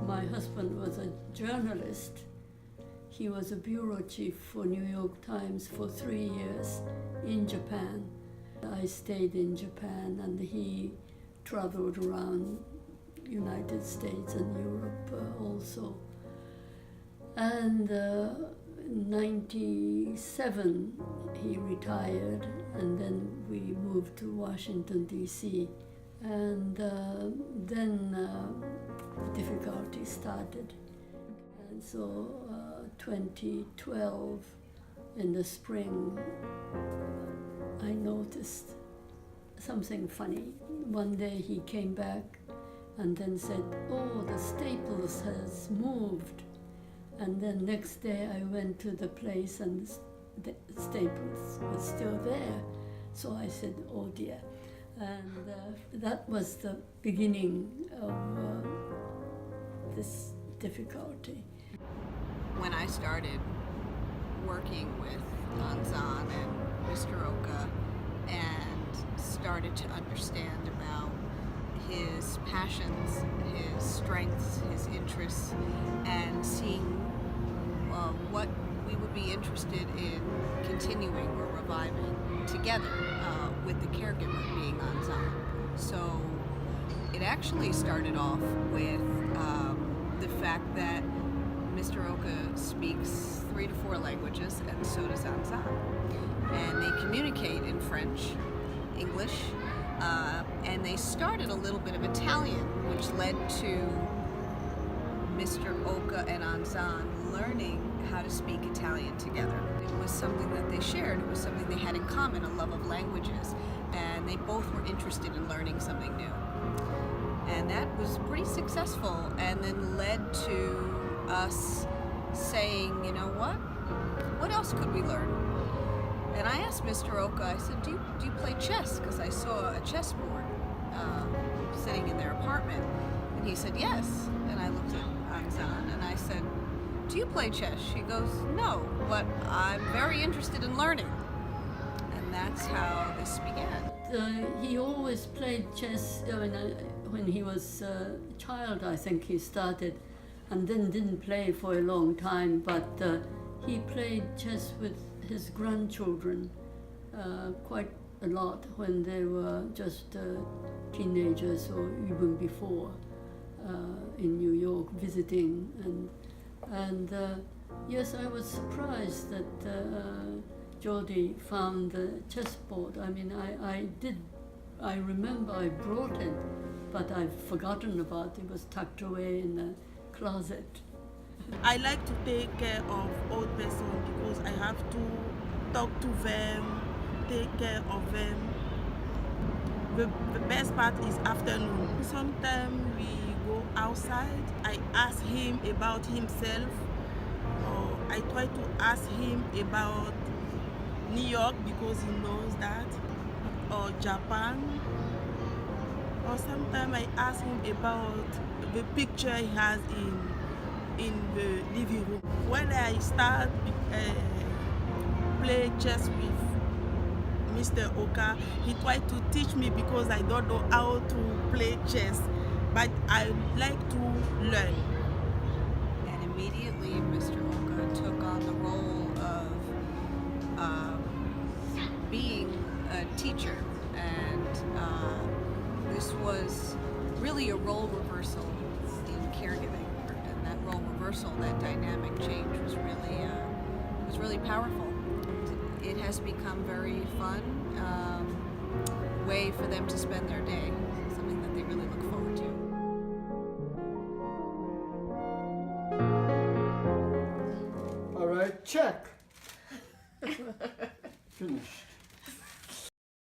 My husband was a journalist. He was a bureau chief for New York Times for 3 years in Japan. I stayed in Japan and he traveled around United States and Europe also. And in 97 he retired, and then we moved to Washington, D.C. And then difficulty started. And so 2012, in the spring, I noticed something funny. One day he came back and then said, "Oh, the staples has moved." And then next day I went to the place and the staples was still there. So I said, "Oh dear." And that was the beginning of this difficulty. When I started working with Ansan and Mr. Oka and started to understand about his passions, his strengths, his interests, and seeing what we would be interested in continuing or reviving together with the caregiver being Ansan. So it actually started off with the fact that Mr. Oka speaks 3 to 4 languages, and so does Ansan. And they communicate in French, English, and they started a little bit of Italian, which led to Mr. Oka and Ansan learning how to speak Italian together. It was something that they shared, it was something they had in common, a love of languages, and they both were interested in learning something new. And that was pretty successful, and then led to us saying, you know what else could we learn? And I asked Mr. Oka, I said, do you play chess? Because I saw a chessboard sitting in their apartment. And he said, yes. And I looked at Ansan and I said, do you play chess? She goes, no, but I'm very interested in learning. And that's how this began. He always played chess. I mean, when he was a child, I think he started, and then didn't play for a long time, but he played chess with his grandchildren quite a lot when they were just teenagers or even before in New York visiting. And yes, I was surprised that Jody found the chessboard. I mean, I remember I brought it, but I've forgotten about it. It was tucked away in the closet. I like to take care of old person because I have to talk to them, take care of them. The best part is afternoon. Sometimes we go outside. I ask him about himself, or I try to ask him about New York because he knows that, or Japan. Or sometimes I ask him about the picture he has in the living room. When I start play chess with Mr. Oka, he tried to teach me because I don't know how to play chess, but I like to learn. And immediately Mr. Oka took on the role of being a teacher, and this was really a role reversal in caregiving. That role reversal, that dynamic change was really powerful. It has become very fun way for them to spend their day, something that they really look forward to. All right, check. Finish.